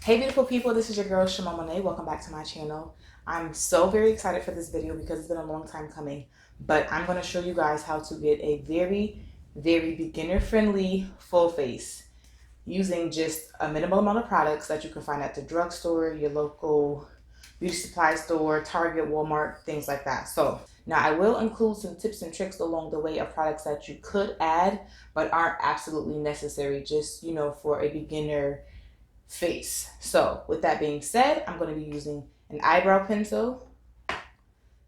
Hey beautiful people, this is your girl Shimon Monet. Welcome back to my channel. I'm so very excited for this video because it's been a long time coming, but I'm going to show you guys how to get a very beginner friendly full face using just a minimal amount of products that you can find at the drugstore, your local beauty supply store, Target, Walmart, things like that. So now I will include some tips and tricks along the way of products that you could add but aren't absolutely necessary, just for a beginner face. So with that being said, I'm going to be using an eyebrow pencil,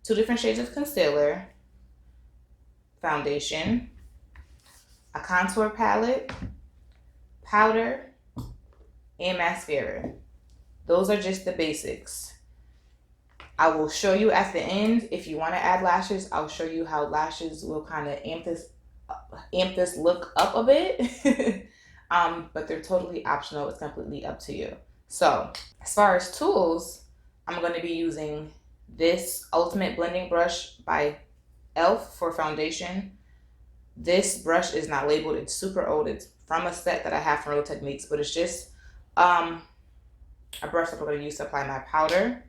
2 different shades of concealer, foundation, a contour palette, powder, and mascara. Those are just the basics. I will show you at the end, if you want to add lashes, I'll show you how lashes will kind of amp this look up a bit. But they're totally optional. It's completely up to you. So as far as tools, I'm going to be using this Ultimate Blending Brush by e.l.f. for foundation. This brush is not labeled. It's super old. It's from a set that I have from Real Techniques, but it's just a brush that I'm going to use to apply my powder.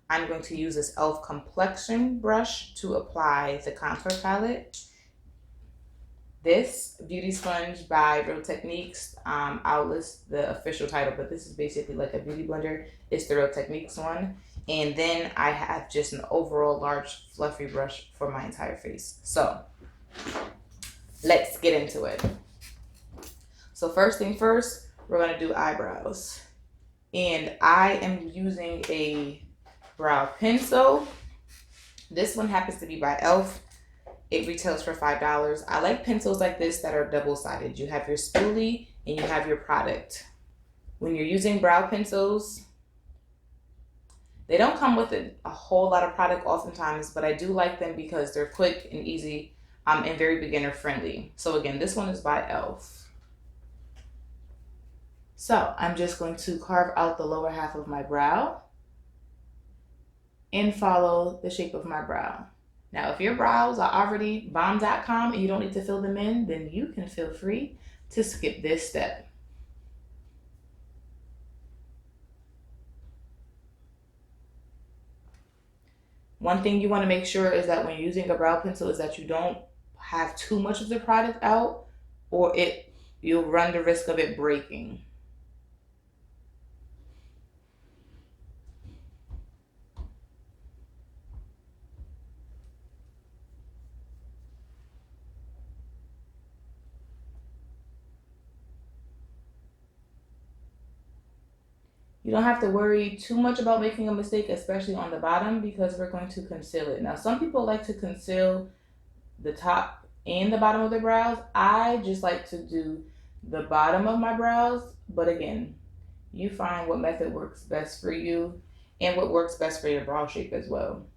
I'm going to use this e.l.f. complexion brush to apply the contour palette. This beauty sponge by Real Techniques, I'll list the official title, but this is basically like a beauty blender. It's the Real Techniques one. And then I have just an overall large fluffy brush for my entire face. So let's get into it. So first thing first, we're going to do eyebrows. And I am using a brow pencil. This one happens to be by e.l.f. It retails for $5. I like pencils like this that are double-sided. You have your spoolie and you have your product. When you're using brow pencils, they don't come with a whole lot of product oftentimes, but I do like them because they're quick and easy and very beginner friendly. So again, this one is by e.l.f. So I'm just going to carve out the lower half of my brow and follow the shape of my brow. Now, if your brows are already bomb.com and you don't need to fill them in, then you can feel free to skip this step. One thing you want to make sure is that when you're using a brow pencil is that you don't have too much of the product out, or you'll run the risk of it breaking. You don't have to worry too much about making a mistake, especially on the bottom, because we're going to conceal it. Now, some people like to conceal the top and the bottom of their brows. I just like to do the bottom of my brows. But again, you find what method works best for you and what works best for your brow shape as well.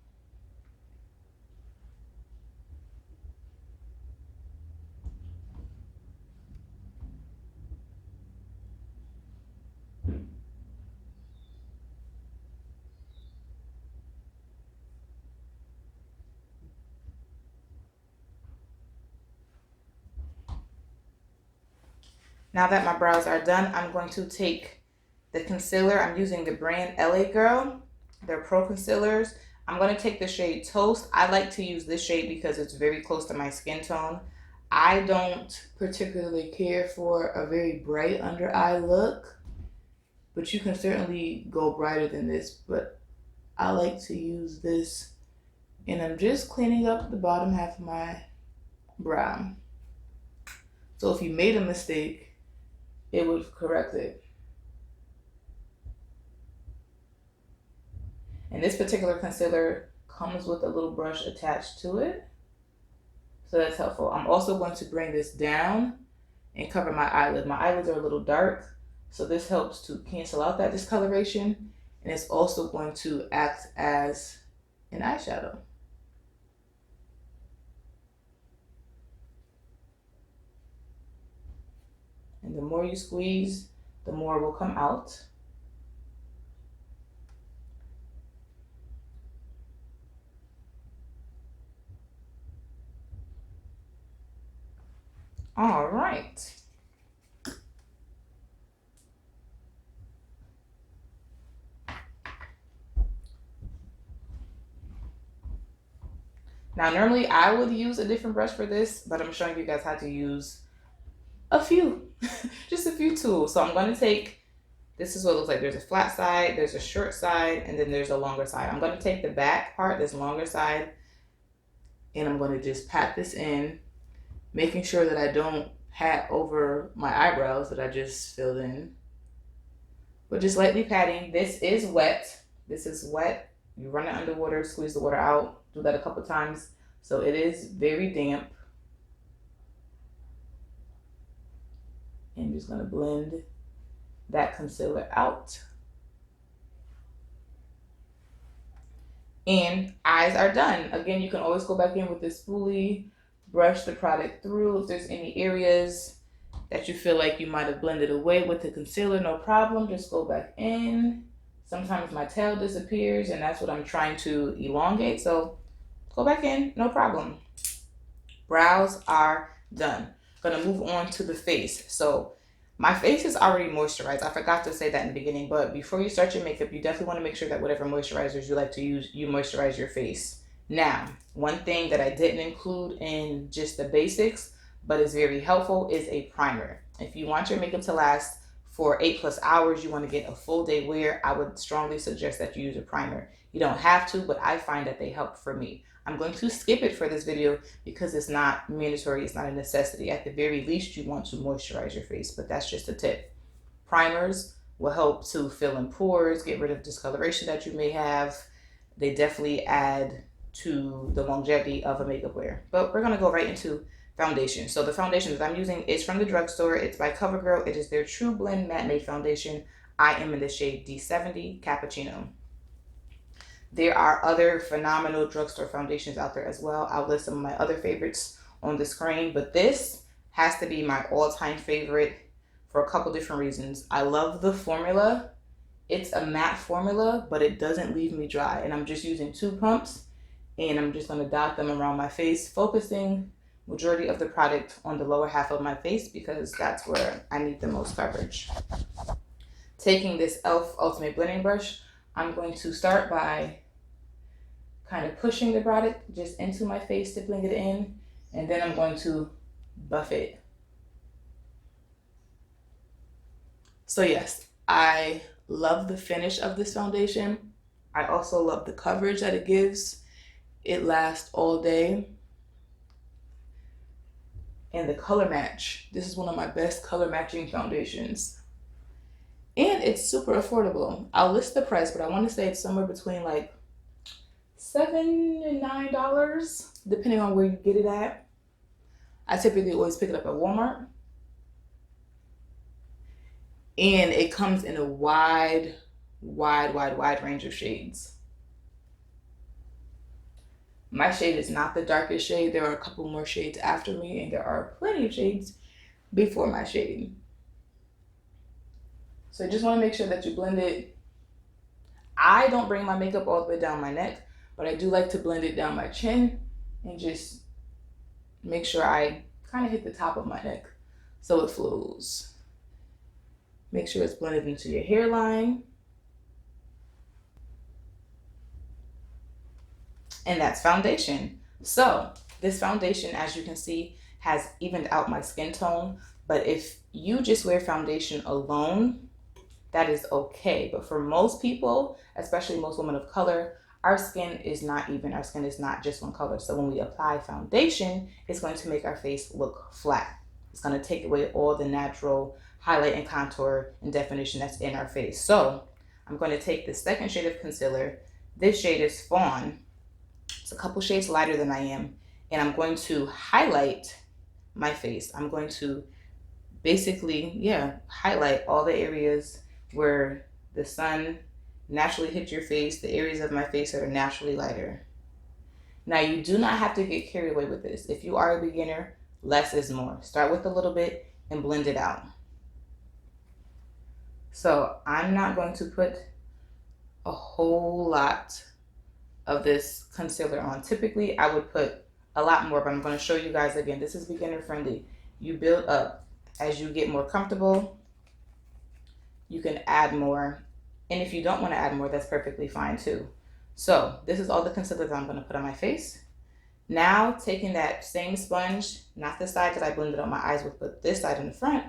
Now that my brows are done, I'm going to take the concealer. I'm using the brand LA Girl. They're pro concealers. I'm going to take the shade Toast. I like to use this shade because it's very close to my skin tone. I don't particularly care for a very bright under eye look, but you can certainly go brighter than this. But I like to use this, and I'm just cleaning up the bottom half of my brow. So if you made a mistake, it would correct it. And this particular concealer comes with a little brush attached to it, so that's helpful. I'm also going to bring this down and cover my eyelid. My eyelids are a little dark, so this helps to cancel out that discoloration, and it's also going to act as an eyeshadow. And the more you squeeze, the more will come out. All right. Now, normally I would use a different brush for this, but I'm showing you guys how to use a few, just a few tools. So I'm going to take, this is what it looks like. There's a flat side, there's a short side, and then there's a longer side. I'm going to take the back part, this longer side, and I'm going to just pat this in, making sure that I don't pat over my eyebrows that I just filled in. But just lightly patting. This is wet. This is wet. You run it under water, squeeze the water out. Do that a couple times. So it is very damp. And I'm just going to blend that concealer out. And eyes are done. Again, you can always go back in with this spoolie, brush the product through. If there's any areas that you feel like you might have blended away with the concealer, no problem. Just go back in. Sometimes my tail disappears, and that's what I'm trying to elongate. So go back in, no problem. Brows are done. Gonna move on to the face. So my face is already moisturized. I forgot to say that in the beginning, but before you start your makeup, you definitely want to make sure that whatever moisturizers you like to use, you moisturize your face. Now, one thing that I didn't include in just the basics, but is very helpful, is a primer. If you want your makeup to last for 8+ hours, you want to get a full day wear, I would strongly suggest that you use a primer. You don't have to, but I find that they help for me. I'm going to skip it for this video because it's not mandatory, it's not a necessity. At the very least, you want to moisturize your face, but that's just a tip. Primers will help to fill in pores, get rid of discoloration that you may have. They definitely add to the longevity of a makeup wear. But we're gonna go right into foundation. So the foundation that I'm using is from the drugstore. It's by Covergirl. It is their TruBlend Matte Made Foundation. I am in the shade D70 Cappuccino. There are other phenomenal drugstore foundations out there as well. I'll list some of my other favorites on the screen, but this has to be my all-time favorite for a couple different reasons. I love the formula. It's a matte formula, but it doesn't leave me dry. And I'm just using 2 pumps, and I'm just gonna dot them around my face, focusing majority of the product on the lower half of my face because that's where I need the most coverage. Taking this e.l.f. Ultimate Blending Brush, I'm going to start by kind of pushing the product just into my face, stippling it in, and then I'm going to buff it. So yes, I love the finish of this foundation. I also love the coverage that it gives. It lasts all day. And the color match. This is one of my best color matching foundations. And it's super affordable. I'll list the price, but I want to say it's somewhere between like $7 and $9, depending on where you get it at. I typically always pick it up at Walmart. And it comes in a wide range of shades. My shade is not the darkest shade. There are a couple more shades after me, and there are plenty of shades before my shade. So I just want to make sure that you blend it. I don't bring my makeup all the way down my neck, but I do like to blend it down my chin and just make sure I kind of hit the top of my neck so it flows. Make sure it's blended into your hairline. And that's foundation. So this foundation, as you can see, has evened out my skin tone. But if you just wear foundation alone, that is okay. But for most people, especially most women of color, our skin is not even. Our skin is not just one color. So when we apply foundation, it's going to make our face look flat. It's going to take away all the natural highlight and contour and definition that's in our face. So I'm going to take the second shade of concealer. This shade is Fawn. It's a couple shades lighter than I am. And I'm going to highlight my face. I'm going to basically, highlight all the areas where the sun naturally hits your face, the areas of my face that are naturally lighter. Now, you do not have to get carried away with this. If you are a beginner, less is more. Start with a little bit and blend it out. So I'm not going to put a whole lot of this concealer on. Typically, I would put a lot more, but I'm going to show you guys again. This is beginner friendly. You build up. As you get more comfortable, you can add more. And if you don't want to add more, that's perfectly fine too. So this is all the concealer that I'm going to put on my face. Now taking that same sponge, not the side that I blended on my eyes with, but this side in the front,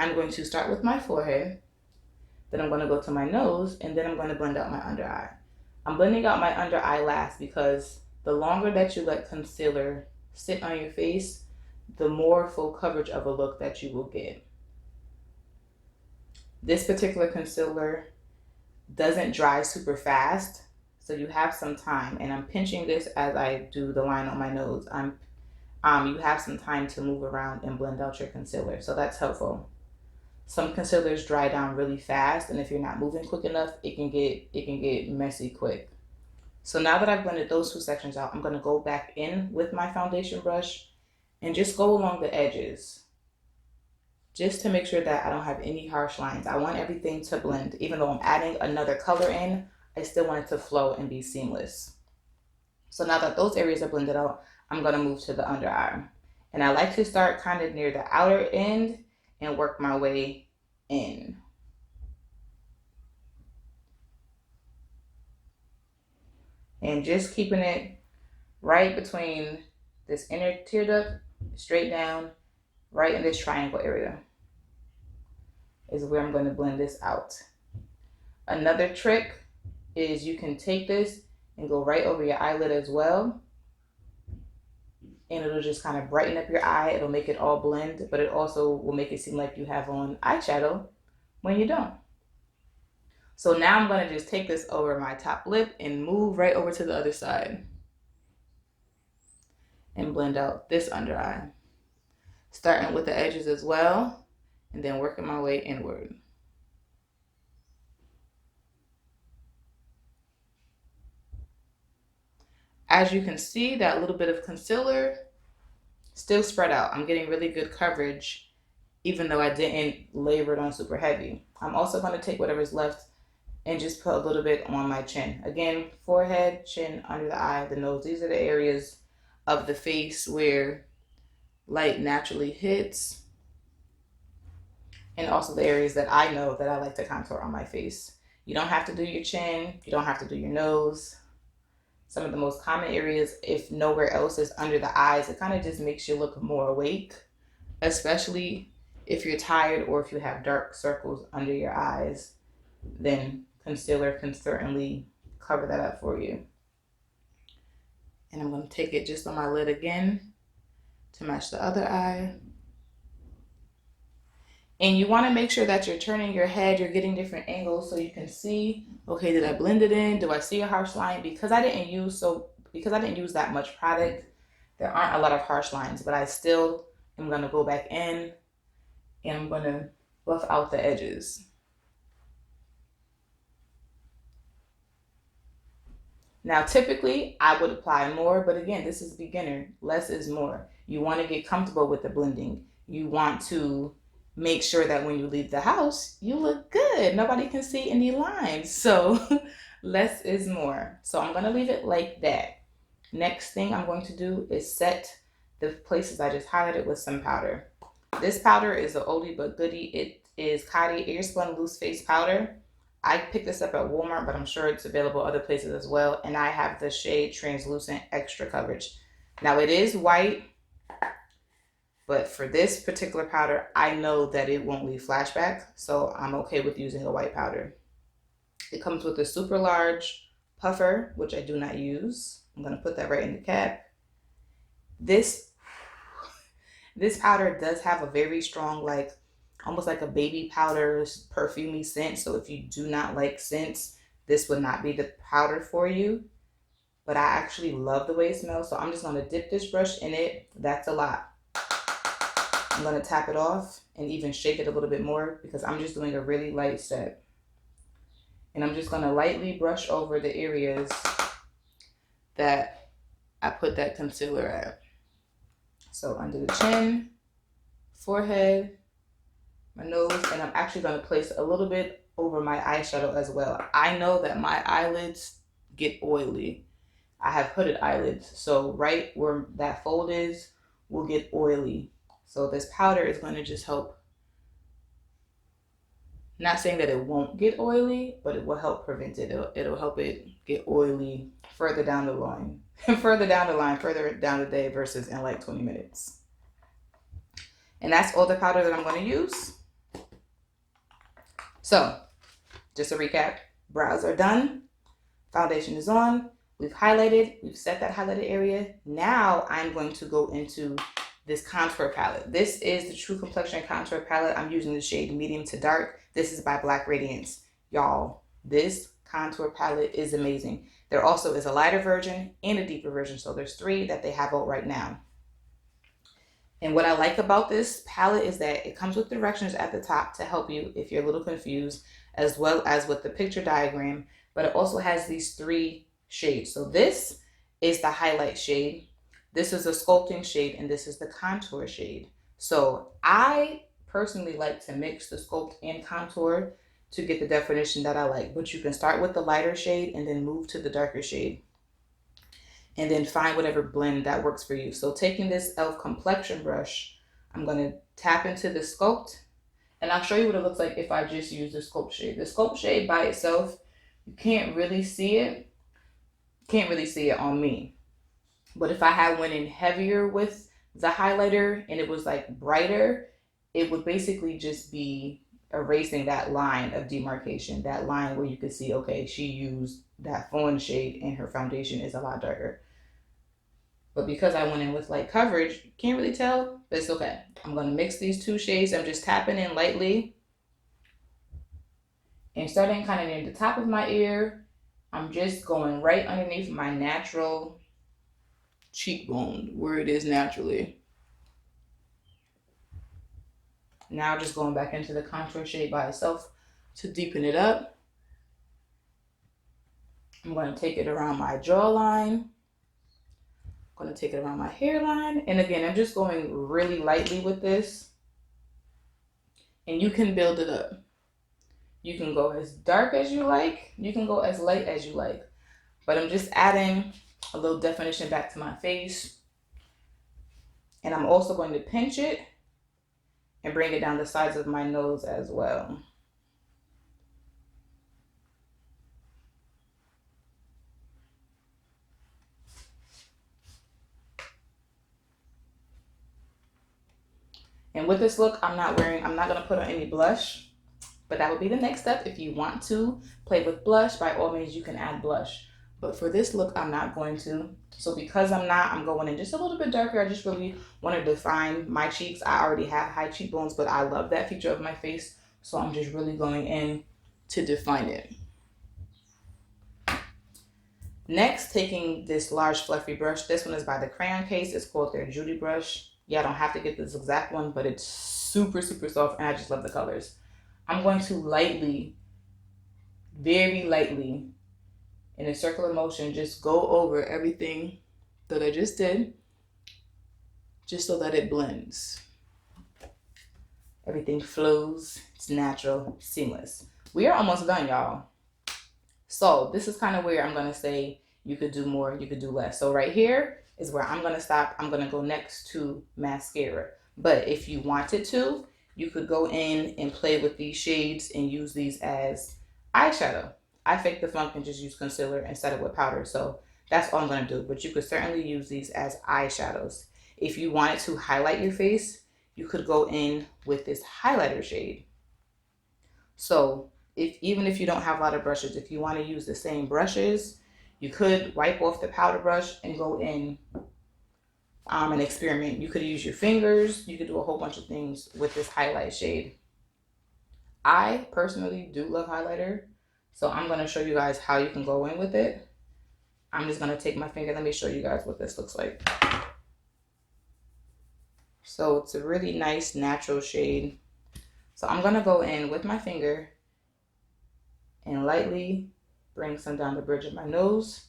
I'm going to start with my forehead, then I'm going to go to my nose, and then I'm going to blend out my under eye. I'm blending out my under eye last because the longer that you let concealer sit on your face, the more full coverage of a look that you will get. This particular concealer doesn't dry super fast, so you have some time, and I'm pinching this as I do the line on my nose. You have some time to move around and blend out your concealer, so that's helpful. Some concealers dry down really fast, and if you're not moving quick enough, it can get messy quick. So now that I've blended those two sections out, I'm gonna go back in with my foundation brush and just go along the edges, just to make sure that I don't have any harsh lines. I want everything to blend. Even though I'm adding another color in, I still want it to flow and be seamless. So now that those areas are blended out, I'm gonna move to the under eye. And I like to start kind of near the outer end and work my way in. And just keeping it right between this inner tear duct, straight down, right in this triangle area is where I'm going to blend this out. Another trick is you can take this and go right over your eyelid as well, and it'll just kind of brighten up your eye. It'll make it all blend, but it also will make it seem like you have on eyeshadow when you don't. So now I'm going to just take this over my top lip and move right over to the other side and blend out this under eye, starting with the edges as well, and then working my way inward. As you can see, that little bit of concealer still spread out. I'm getting really good coverage, even though I didn't layer it on super heavy. I'm also going to take whatever's left and just put a little bit on my chin. Again, forehead, chin, under the eye, the nose. These are the areas of the face where light naturally hits, and also the areas that I know that I like to contour on my face. You don't have to do your chin. You don't have to do your nose. Some of the most common areas, if nowhere else, is under the eyes. It kind of just makes you look more awake, especially if you're tired or if you have dark circles under your eyes, then concealer can certainly cover that up for you. And I'm going to take it just on my lid again to match the other eye. And you want to make sure that you're turning your head, you're getting different angles so you can see, okay, did I blend it in? Do I see a harsh line? Because I didn't use that much product, there aren't a lot of harsh lines, but I still am going to go back in and I'm going to buff out the edges. Now, typically I would apply more, but again, this is beginner. Less is more. You want to get comfortable with the blending. You want to make sure that when you leave the house, you look good. Nobody can see any lines. So less is more. So I'm going to leave it like that. Next thing I'm going to do is set the places I just highlighted with some powder. This powder is an oldie but goodie. It is Coty Airspun Loose Face Powder. I picked this up at Walmart, but I'm sure it's available other places as well. And I have the shade Translucent Extra Coverage. Now it is white, but for this particular powder, I know that it won't leave flashback, so I'm okay with using a white powder. It comes with a super large puffer, which I do not use. I'm gonna put that right in the cap. This powder does have a very strong, like, almost like a baby powder, perfumey scent. So if you do not like scents, this would not be the powder for you. But I actually love the way it smells, so I'm just gonna dip this brush in it. That's a lot. I'm gonna tap it off and even shake it a little bit more because I'm just doing a really light set. And I'm just gonna lightly brush over the areas that I put that concealer at. So under the chin, forehead, my nose, and I'm actually gonna place a little bit over my eyeshadow as well. I know that my eyelids get oily. I have hooded eyelids, so right where that fold is will get oily. So this powder is going to just help, not saying that it won't get oily, but it will help prevent it. It'll help it get oily further down the line, further down the day versus in like 20 minutes. And that's all the powder that I'm going to use. So just a recap, brows are done, foundation is on, we've highlighted, we've set that highlighted area. Now I'm going to go into this contour palette. This is the True Complexion Contour Palette. I'm using the shade medium to dark. This is by Black Radiance. Y'all, this contour palette is amazing. There also is a lighter version and a deeper version. So there's 3 that they have out right now. And what I like about this palette is that it comes with directions at the top to help you if you're a little confused, as well as with the picture diagram, but it also has these 3 shades. So this is the highlight shade. This is a sculpting shade, and this is the contour shade. So I personally like to mix the sculpt and contour to get the definition that I like. But you can start with the lighter shade and then move to the darker shade. And then find whatever blend that works for you. So taking this e.l.f. complexion brush, I'm going to tap into the sculpt. And I'll show you what it looks like if I just use the sculpt shade. The sculpt shade by itself, you can't really see it. Can't really see it on me. But if I had went in heavier with the highlighter and it was like brighter, it would basically just be erasing that line of demarcation, that line where you could see, okay, she used that Fawn shade and her foundation is a lot darker. But because I went in with light coverage, you can't really tell, but it's okay. I'm going to mix these 2 shades. I'm just tapping in lightly. And starting kind of near the top of my ear, I'm just going right underneath my natural cheekbone, where it is naturally. Now just going back into the contour shade by itself to deepen it up. I'm going to take it around my jawline. I'm going to take it around my hairline. And again, I'm just going really lightly with this. And you can build it up. You can go as dark as you like. You can go as light as you like. But I'm just adding a little definition back to my face. And I'm also going to pinch it and bring it down the sides of my nose as well. And with this look, I'm not going to put on any blush, but that would be the next step. If you want to play with blush, by all means, you can add blush. But for this look, I'm not going to. So because I'm going in just a little bit darker. I just really want to define my cheeks. I already have high cheekbones, but I love that feature of my face. So I'm just really going in to define it. Next, taking this large fluffy brush. This one is by the Crayon Case. It's called their Judy brush. Yeah, I don't have to get this exact one, but it's super, super soft, and I just love the colors. I'm going to lightly, very lightly, in a circular motion, just go over everything that I just did, just so that it blends. Everything flows, it's natural, seamless. We are almost done, y'all. So this is kind of where I'm gonna say you could do more, you could do less. So right here is where I'm gonna stop. I'm gonna go next to mascara. But if you wanted to, you could go in and play with these shades and use these as eyeshadow. I faked the funk and just use concealer instead of with powder. So that's all I'm gonna do. But you could certainly use these as eyeshadows. If you wanted to highlight your face, you could go in with this highlighter shade. So even if you don't have a lot of brushes, if you want to use the same brushes, you could wipe off the powder brush and go in and experiment. You could use your fingers. You could do a whole bunch of things with this highlight shade. I personally do love highlighter, so I'm going to show you guys how you can go in with it. I'm just going to take my finger. Let me show you guys what this looks like. So it's a really nice natural shade. So I'm going to go in with my finger and lightly bring some down the bridge of my nose.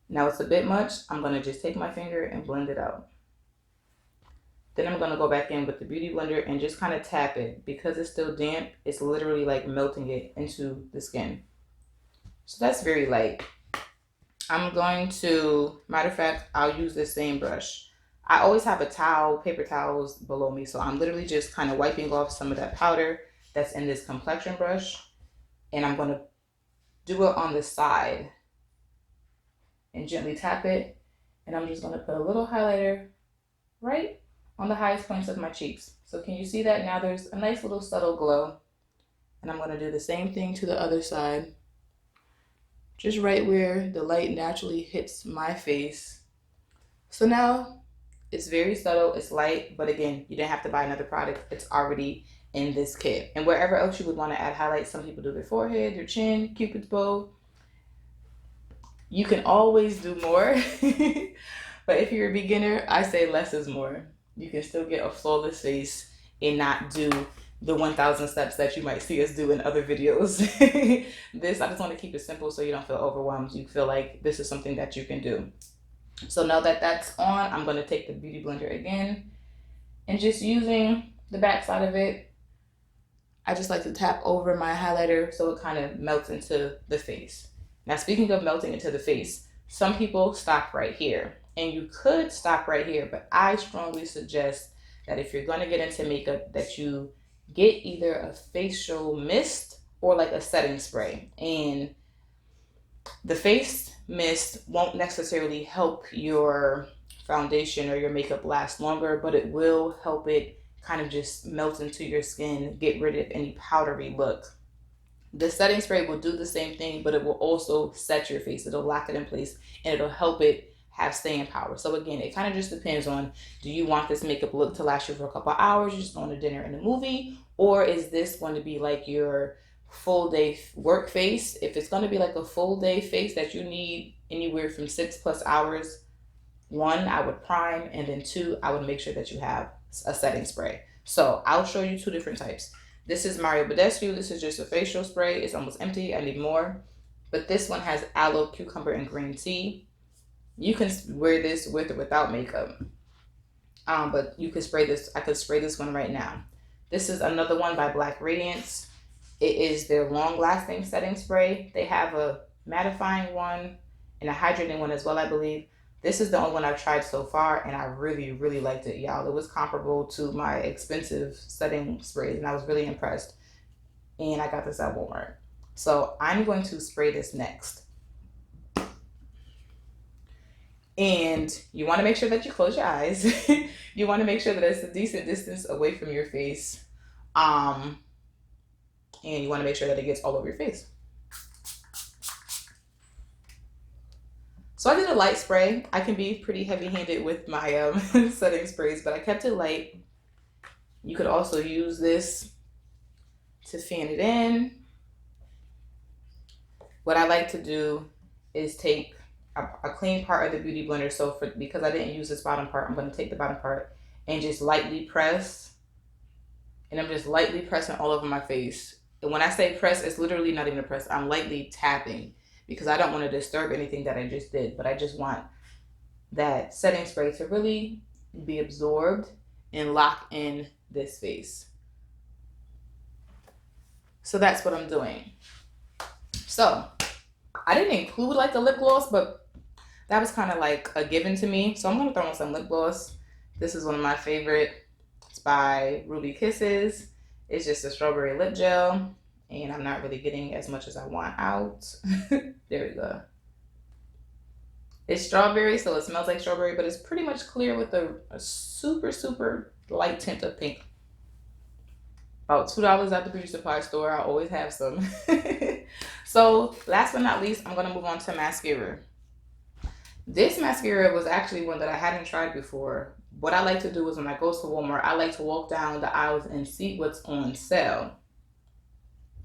Now it's a bit much. I'm going to just take my finger and blend it out. Then I'm going to go back in with the Beauty Blender and just kind of tap it. Because it's still damp, it's literally like melting it into the skin. So that's very light. I'm going to, matter of fact, I'll use this same brush. I always have a towel, paper towels below me. So I'm literally just kind of wiping off some of that powder that's in this complexion brush. And I'm going to do it on the side and gently tap it. And I'm just gonna put a little highlighter right on the highest points of my cheeks. So can you see that? Now there's a nice little subtle glow. And I'm gonna do the same thing to the other side. Just right where the light naturally hits my face. So now it's very subtle, it's light, but again, you didn't have to buy another product. It's already in this kit. And wherever else you would want to add highlights, some people do their forehead, their chin, Cupid's bow. You can always do more. But if you're a beginner, I say less is more. You can still get a flawless face and not do the 1,000 steps that you might see us do in other videos. This, I just want to keep it simple so you don't feel overwhelmed. You feel like this is something that you can do. So now that that's on, I'm going to take the Beauty Blender again and just using the back side of it, I just like to tap over my highlighter so it kind of melts into the face. Now, speaking of melting into the face, some people stop right here. And you could stop right here, but I strongly suggest that if you're going to get into makeup, that you get either a facial mist or like a setting spray. And the face mist won't necessarily help your foundation or your makeup last longer, but it will help it kind of just melt into your skin, get rid of any powdery look. The setting spray will do the same thing, but it will also set your face. It'll lock it in place and it'll help it have staying power. So again, it kind of just depends on, do you want this makeup look to last you for a couple of hours, you're just going to dinner and a movie, or is this going to be like your full day work face? If it's going to be like a full day face that you need anywhere from 6+ hours, 1, I would prime, and then 2, I would make sure that you have a setting spray. So I'll show you 2 different types. This is Badescu. This is just a facial spray. It's almost empty. I need more. But this one has aloe, cucumber, and green tea. You can wear this with or without makeup. But you can spray this. I could spray this one right now. This is another one by Black Radiance. It is their long-lasting setting spray. They have a mattifying one and a hydrating one as well, I believe. This is the only one I've tried so far, and I really, really liked it, y'all. It was comparable to my expensive setting sprays, and I was really impressed. And I got this at Walmart. So I'm going to spray this next. And you want to make sure that you close your eyes. You want to make sure that it's a decent distance away from your face. And you want to make sure that it gets all over your face. So I did a light spray. I can be pretty heavy-handed with my setting sprays, but I kept it light. You could also use this to fan it in. What I like to do is take a clean part of the Beauty Blender. So because I didn't use this bottom part, I'm going to take the bottom part and just lightly press. And I'm just lightly pressing all over my face. And when I say press, it's literally not even a press. I'm lightly tapping because I don't want to disturb anything that I just did. But I just want that setting spray to really be absorbed and lock in this face. So that's what I'm doing. So I didn't include like a lip gloss, but that was kind of like a given to me. So I'm going to throw on some lip gloss. This is one of my favorite. It's by Ruby Kisses. It's just a strawberry lip gel. And I'm not really getting as much as I want out. There we go. It's strawberry, so it smells like strawberry, but it's pretty much clear with a super, super light tint of pink. About $2 at the beauty supply store. I always have some. So last but not least, I'm going to move on to mascara. This mascara was actually one that I hadn't tried before. What I like to do is when I go to Walmart, I like to walk down the aisles and see what's on sale.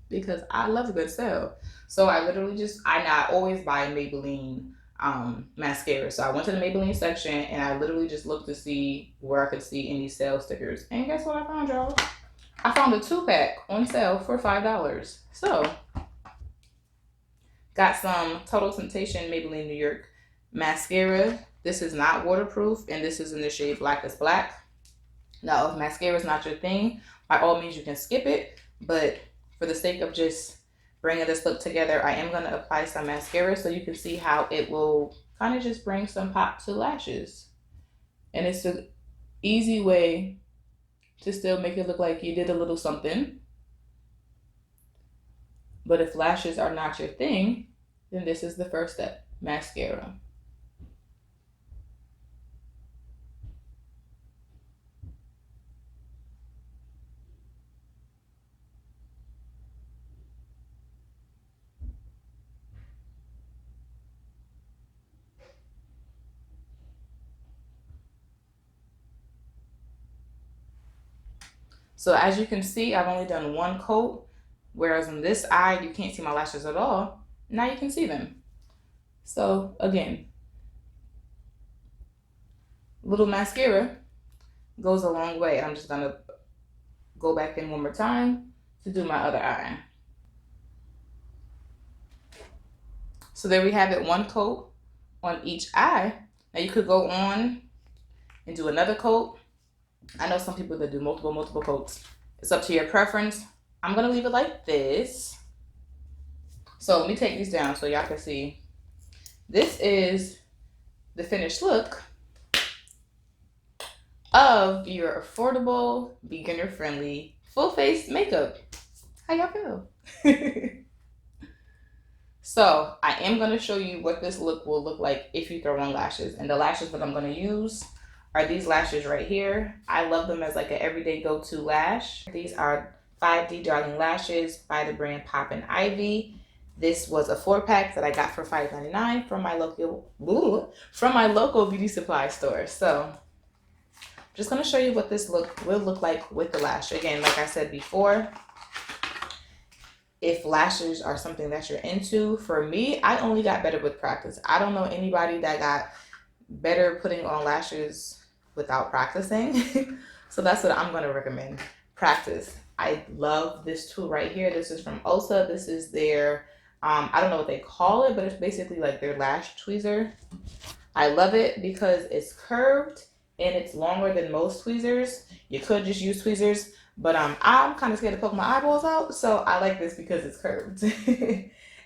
Because I love a good sale. So I literally I always buy Maybelline mascara. So I went to the Maybelline section and I literally just looked to see where I could see any sale stickers. And guess what I found, y'all? I found a 2-pack on sale for $5. So got some Total Temptation Maybelline New York mascara. This is not waterproof, and this is in the shade Blackest Black. Now, if mascara is not your thing, by all means you can skip it, but for the sake of just bringing this look together, I am going to apply some mascara so you can see how it will kind of just bring some pop to lashes. And it's an easy way to still make it look like you did a little something, But if lashes are not your thing, then this is the first step, mascara. So as you can see, I've only done one coat, whereas on this eye, you can't see my lashes at all. Now you can see them. So again, little mascara goes a long way. I'm just gonna go back in one more time to do my other eye. So there we have it, one coat on each eye. Now you could go on and do another coat. I know some people that do multiple coats. It's up to your preference. I'm gonna leave it like this. So let me take these down so y'all can see. This is the finished look of your affordable, beginner-friendly, full-face makeup. How y'all feel? So I am going to show you what this look will look like if you throw on lashes. And the lashes that I'm going to use are these lashes right here. I love them as like an everyday go-to lash. These are 5D Darling Lashes by the brand Poppin' Ivy. This was a 4-pack that I got for $5.99 from my local beauty supply store. So I'm just going to show you what this look will look like with the lash. Again, like I said before, if lashes are something that you're into, for me, I only got better with practice. I don't know anybody that got better putting on lashes without practicing. So that's what I'm going to recommend. Practice. I love this tool right here. This is from ULTA. This is their, I don't know what they call it, but it's basically like their lash tweezer. I love it because it's curved and it's longer than most tweezers. You could just use tweezers, but I'm kind of scared to poke my eyeballs out, so I like this because it's curved.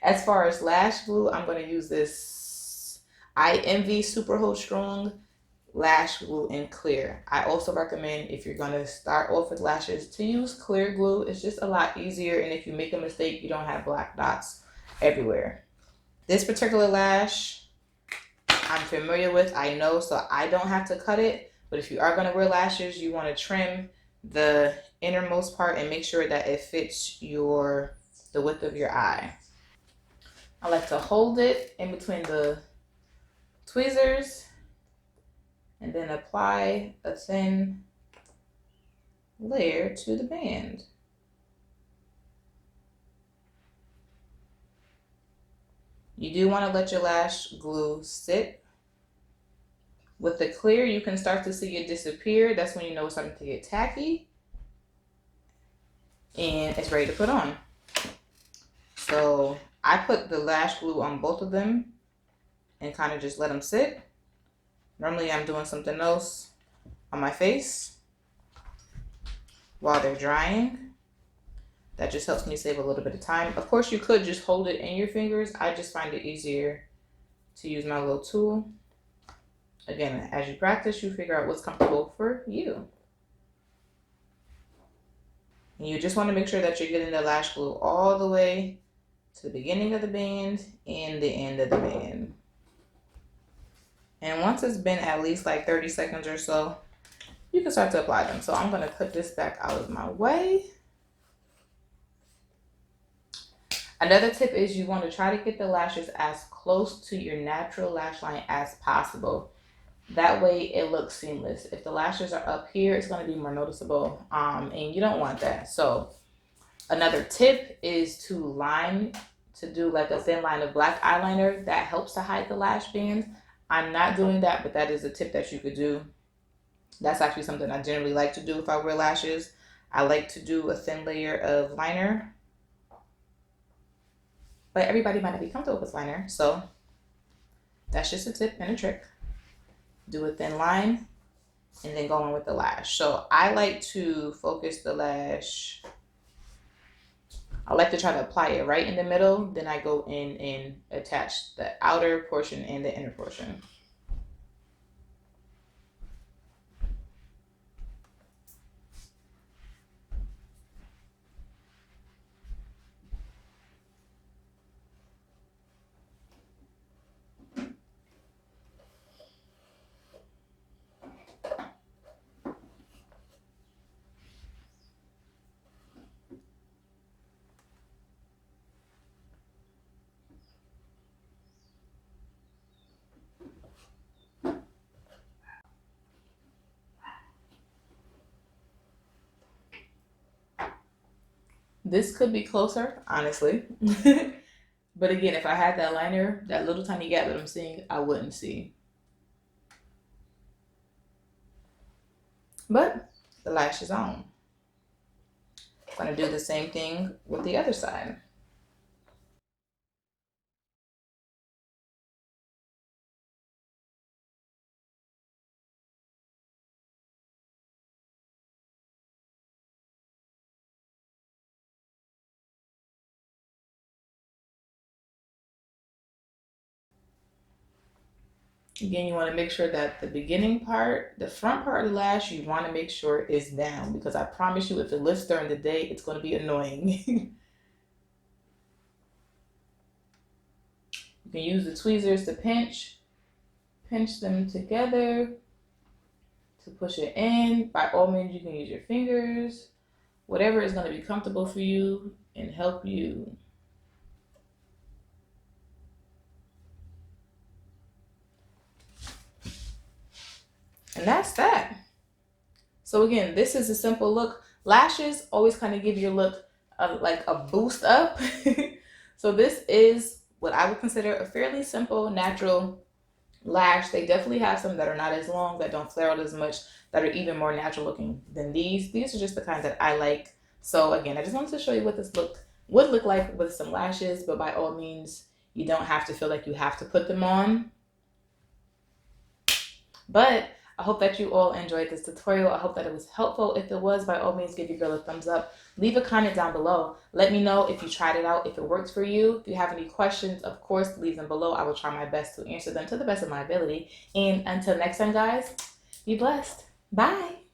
As far as lash glue, I'm going to use this I Envy Super Hold Strong Lash Glue in Clear. I also recommend, if you're going to start off with lashes, to use clear glue. It's just a lot easier, and if you make a mistake, you don't have black dots everywhere. This particular lash I'm familiar with, I know, so I don't have to cut it. But if you are going to wear lashes, you want to trim the innermost part and make sure that it fits the width of your eye. I like to hold it in between the tweezers and then apply a thin layer to the band. You do want to let your lash glue sit. With the clear, you can start to see it disappear. That's when you know it's starting to get tacky and it's ready to put on. So I put the lash glue on both of them and kind of just let them sit. Normally I'm doing something else on my face while they're drying. That just helps me save a little bit of time. Of course, you could just hold it in your fingers. I just find it easier to use my little tool. Again, as you practice, you figure out what's comfortable for you. And you just want to make sure that you're getting the lash glue all the way to the beginning of the band and the end of the band. And once it's been at least like 30 seconds or so, you can start to apply them. So I'm going to put this back out of my way. Another tip is you want to try to get the lashes as close to your natural lash line as possible. That way it looks seamless. If the lashes are up here, it's going to be more noticeable, and you don't want that. So another tip is to do like a thin line of black eyeliner. That helps to hide the lash band. I'm not doing that, but that is a tip that you could do. That's actually something I generally like to do if I wear lashes. I like to do a thin layer of liner. But everybody might not be comfortable with liner, so that's just a tip and a trick. Do a thin line and then go in with the lash. So I like to focus the lash. I like to try to apply it right in the middle. Then I go in and attach the outer portion and the inner portion. This could be closer, honestly. But again, if I had that liner, that little tiny gap that I'm seeing, I wouldn't see. But the lash is on. I'm going to do the same thing with the other side. Again, you want to make sure that the beginning part, the front part of the lash, you want to make sure is down, because I promise you, if it lifts during the day, it's going to be annoying. You can use the tweezers to pinch them together to push it in. By all means, you can use your fingers, whatever is going to be comfortable for you and help you. And that's that. So again, this is a simple look. Lashes always kind of give your look like a boost up. So this is what I would consider a fairly simple, natural lash. They definitely have some that are not as long, that don't flare out as much, that are even more natural looking than these. These are just the kinds that I like. So again, I just wanted to show you what this look would look like with some lashes, but by all means, you don't have to feel like you have to put them on. But I hope that you all enjoyed this tutorial. I hope that it was helpful. If it was, by all means, give your girl a thumbs up. Leave a comment down below. Let me know if you tried it out, if it worked for you. If you have any questions, of course, leave them below. I will try my best to answer them to the best of my ability. And until next time, guys, be blessed. Bye.